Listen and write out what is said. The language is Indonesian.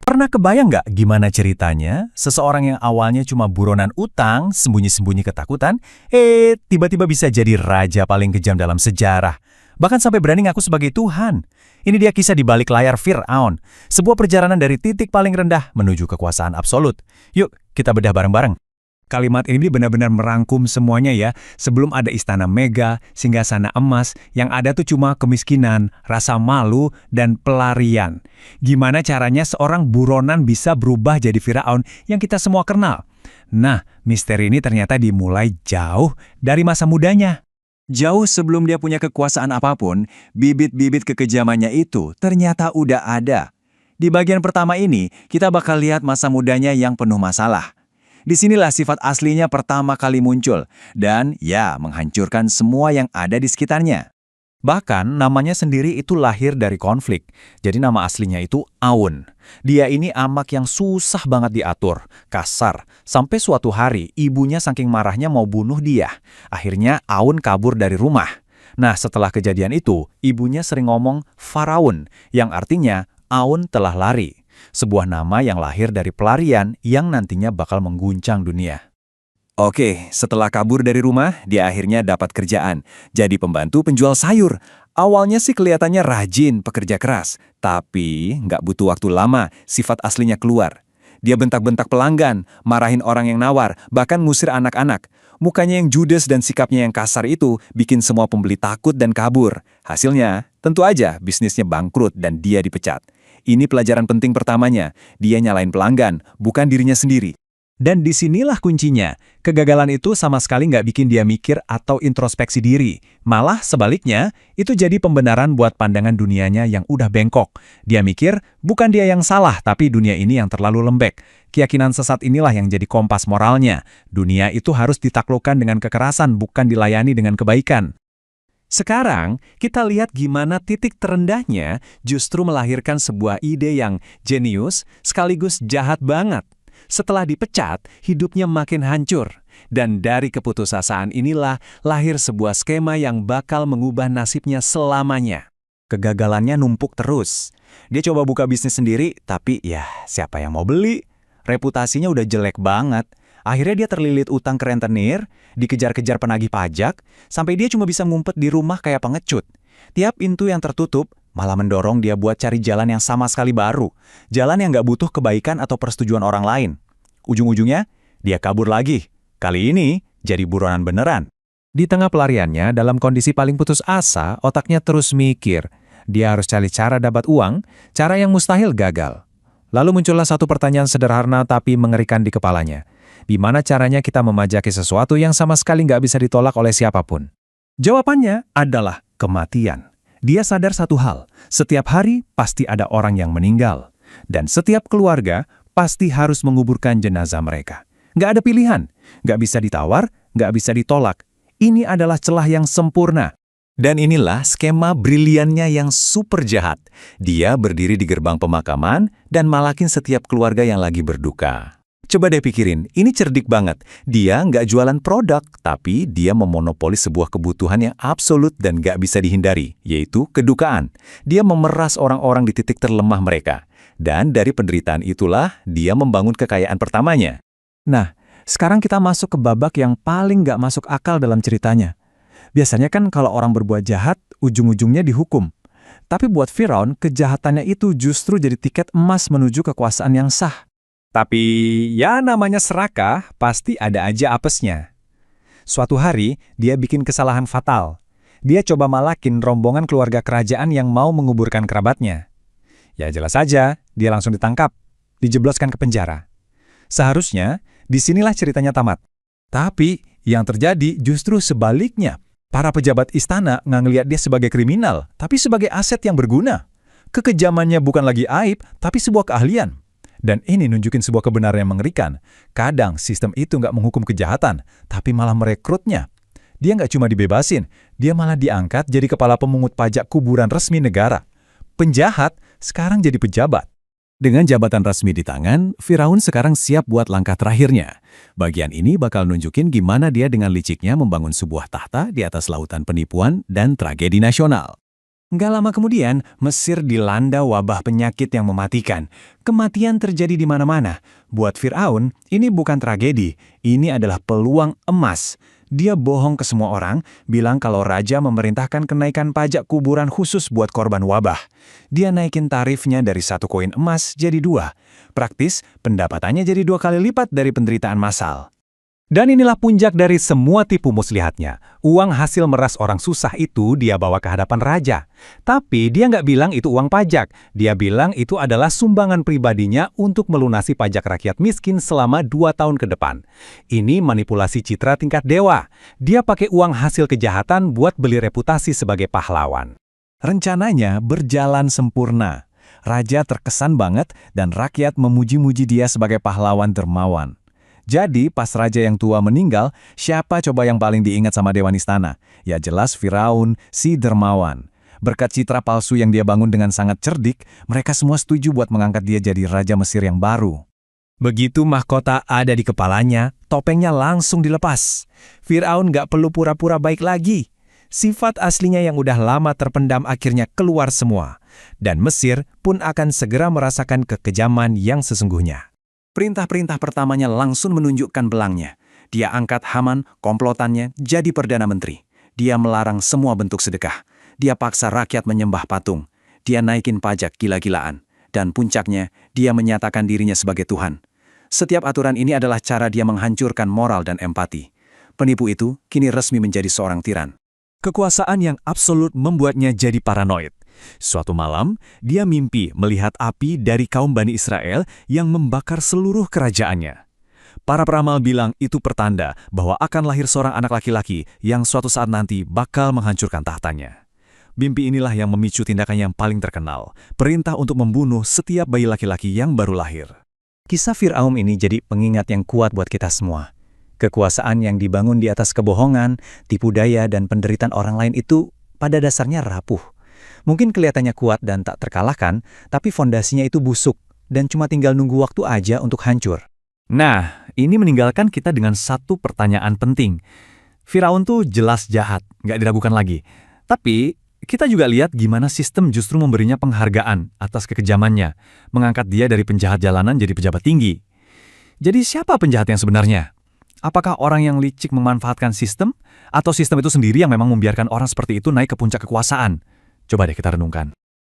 Pernah kebayang nggak gimana ceritanya? Seseorang yang awalnya cuma buronan utang, sembunyi-sembunyi ketakutan, tiba-tiba bisa jadi raja paling kejam dalam sejarah. Bahkan sampai berani ngaku sebagai Tuhan. Ini dia kisah di balik layar Fir'aun. Sebuah perjalanan dari titik paling rendah menuju kekuasaan absolut. Yuk, kita bedah bareng-bareng. Kalimat ini benar-benar merangkum semuanya ya. Sebelum ada istana mega, singgasana emas, yang ada tuh cuma kemiskinan, rasa malu, dan pelarian. Gimana caranya seorang buronan bisa berubah jadi Firaun yang kita semua kenal? Nah, misteri ini ternyata dimulai jauh dari masa mudanya. Jauh sebelum dia punya kekuasaan apapun, bibit-bibit kekejamannya itu ternyata udah ada. Di bagian pertama ini, kita bakal lihat masa mudanya yang penuh masalah. Disinilah sifat aslinya pertama kali muncul, dan ya menghancurkan semua yang ada di sekitarnya. Bahkan namanya sendiri itu lahir dari konflik, jadi nama aslinya itu Aun. Dia ini amak yang susah banget diatur, kasar, sampai suatu hari ibunya saking marahnya mau bunuh dia. Akhirnya Aun kabur dari rumah. Nah setelah kejadian itu, ibunya sering ngomong Faraun, yang artinya Aun telah lari. Sebuah nama yang lahir dari pelarian yang nantinya bakal mengguncang dunia. Oke, setelah kabur dari rumah, dia akhirnya dapat kerjaan. Jadi pembantu penjual sayur. Awalnya sih kelihatannya rajin, pekerja keras. Tapi nggak butuh waktu lama, sifat aslinya keluar. Dia bentak-bentak pelanggan, marahin orang yang nawar, bahkan ngusir anak-anak. Mukanya yang judes dan sikapnya yang kasar itu bikin semua pembeli takut dan kabur. Hasilnya, tentu aja bisnisnya bangkrut dan dia dipecat. Ini pelajaran penting pertamanya, dia nyalain pelanggan, bukan dirinya sendiri. Dan disinilah kuncinya, kegagalan itu sama sekali nggak bikin dia mikir atau introspeksi diri. Malah sebaliknya, itu jadi pembenaran buat pandangan dunianya yang udah bengkok. Dia mikir, bukan dia yang salah, tapi dunia ini yang terlalu lembek. Keyakinan sesat inilah yang jadi kompas moralnya. Dunia itu harus ditaklukkan dengan kekerasan, bukan dilayani dengan kebaikan. Sekarang, kita lihat gimana titik terendahnya justru melahirkan sebuah ide yang jenius sekaligus jahat banget. Setelah dipecat, hidupnya makin hancur. Dan dari keputusasaan inilah lahir sebuah skema yang bakal mengubah nasibnya selamanya. Kegagalannya numpuk terus. Dia coba buka bisnis sendiri, tapi ya siapa yang mau beli? Reputasinya udah jelek banget. Akhirnya dia terlilit utang ke rentenir, dikejar-kejar penagih pajak, sampai dia cuma bisa ngumpet di rumah kayak pengecut. Tiap pintu yang tertutup malah mendorong dia buat cari jalan yang sama sekali baru. Jalan yang nggak butuh kebaikan atau persetujuan orang lain. Ujung-ujungnya, dia kabur lagi. Kali ini, jadi buronan beneran. Di tengah pelariannya, dalam kondisi paling putus asa, otaknya terus mikir. Dia harus cari cara dapat uang, cara yang mustahil gagal. Lalu muncullah satu pertanyaan sederhana tapi mengerikan di kepalanya. Di mana caranya kita memajaki sesuatu yang sama sekali nggak bisa ditolak oleh siapapun? Jawabannya adalah kematian. Dia sadar satu hal, setiap hari pasti ada orang yang meninggal. Dan setiap keluarga pasti harus menguburkan jenazah mereka. Nggak ada pilihan, nggak bisa ditawar, nggak bisa ditolak. Ini adalah celah yang sempurna. Dan inilah skema briliannya yang super jahat. Dia berdiri di gerbang pemakaman dan malakin setiap keluarga yang lagi berduka. Coba deh pikirin, ini cerdik banget. Dia nggak jualan produk, tapi dia memonopoli sebuah kebutuhan yang absolut dan nggak bisa dihindari, yaitu kedukaan. Dia memeras orang-orang di titik terlemah mereka. Dan dari penderitaan itulah, dia membangun kekayaan pertamanya. Nah, sekarang kita masuk ke babak yang paling nggak masuk akal dalam ceritanya. Biasanya kan kalau orang berbuat jahat, ujung-ujungnya dihukum. Tapi buat Firaun, kejahatannya itu justru jadi tiket emas menuju kekuasaan yang sah. Tapi ya namanya serakah, pasti ada aja apesnya. Suatu hari, dia bikin kesalahan fatal. Dia coba malakin rombongan keluarga kerajaan yang mau menguburkan kerabatnya. Ya jelas saja, dia langsung ditangkap, dijebloskan ke penjara. Seharusnya, disinilah ceritanya tamat. Tapi yang terjadi justru sebaliknya. Para pejabat istana nggak ngelihat dia sebagai kriminal, tapi sebagai aset yang berguna. Kekejamannya bukan lagi aib, tapi sebuah keahlian. Dan ini nunjukin sebuah kebenaran yang mengerikan. Kadang sistem itu nggak menghukum kejahatan, tapi malah merekrutnya. Dia nggak cuma dibebasin, dia malah diangkat jadi kepala pemungut pajak kuburan resmi negara. Penjahat sekarang jadi pejabat. Dengan jabatan resmi di tangan, Firaun sekarang siap buat langkah terakhirnya. Bagian ini bakal nunjukin gimana dia dengan liciknya membangun sebuah tahta di atas lautan penipuan dan tragedi nasional. Nggak lama kemudian, Mesir dilanda wabah penyakit yang mematikan. Kematian terjadi di mana-mana. Buat Firaun, ini bukan tragedi, ini adalah peluang emas. Dia bohong ke semua orang, bilang kalau raja memerintahkan kenaikan pajak kuburan khusus buat korban wabah. Dia naikin tarifnya dari 1 koin emas jadi 2. Praktis, pendapatannya jadi 2 kali lipat dari penderitaan massal. Dan inilah puncak dari semua tipu muslihatnya. Uang hasil meras orang susah itu dia bawa ke hadapan raja. Tapi dia nggak bilang itu uang pajak. Dia bilang itu adalah sumbangan pribadinya untuk melunasi pajak rakyat miskin selama 2 tahun ke depan. Ini manipulasi citra tingkat dewa. Dia pakai uang hasil kejahatan buat beli reputasi sebagai pahlawan. Rencananya berjalan sempurna. Raja terkesan banget dan rakyat memuji-muji dia sebagai pahlawan dermawan. Jadi, pas raja yang tua meninggal, siapa coba yang paling diingat sama dewan istana? Ya jelas Firaun, si dermawan. Berkat citra palsu yang dia bangun dengan sangat cerdik, mereka semua setuju buat mengangkat dia jadi Raja Mesir yang baru. Begitu mahkota ada di kepalanya, topengnya langsung dilepas. Firaun gak perlu pura-pura baik lagi. Sifat aslinya yang udah lama terpendam akhirnya keluar semua. Dan Mesir pun akan segera merasakan kekejaman yang sesungguhnya. Perintah-perintah pertamanya langsung menunjukkan belangnya. Dia angkat Haman, komplotannya, jadi Perdana Menteri. Dia melarang semua bentuk sedekah. Dia paksa rakyat menyembah patung. Dia naikin pajak gila-gilaan. Dan puncaknya, dia menyatakan dirinya sebagai Tuhan. Setiap aturan ini adalah cara dia menghancurkan moral dan empati. Penipu itu kini resmi menjadi seorang tiran. Kekuasaan yang absolut membuatnya jadi paranoid. Suatu malam, dia mimpi melihat api dari kaum Bani Israel yang membakar seluruh kerajaannya. Para peramal bilang itu pertanda bahwa akan lahir seorang anak laki-laki yang suatu saat nanti bakal menghancurkan tahtanya. Mimpi inilah yang memicu tindakan yang paling terkenal, perintah untuk membunuh setiap bayi laki-laki yang baru lahir. Kisah Firaun ini jadi pengingat yang kuat buat kita semua. Kekuasaan yang dibangun di atas kebohongan, tipu daya, dan penderitaan orang lain itu pada dasarnya rapuh. Mungkin kelihatannya kuat dan tak terkalahkan, tapi fondasinya itu busuk dan cuma tinggal nunggu waktu aja untuk hancur. Nah, ini meninggalkan kita dengan satu pertanyaan penting. Firaun tuh jelas jahat, nggak diragukan lagi. Tapi, kita juga lihat gimana sistem justru memberinya penghargaan atas kekejamannya, mengangkat dia dari penjahat jalanan jadi pejabat tinggi. Jadi siapa penjahat yang sebenarnya? Apakah orang yang licik memanfaatkan sistem, atau sistem itu sendiri yang memang membiarkan orang seperti itu naik ke puncak kekuasaan? Coba deh kita renungkan.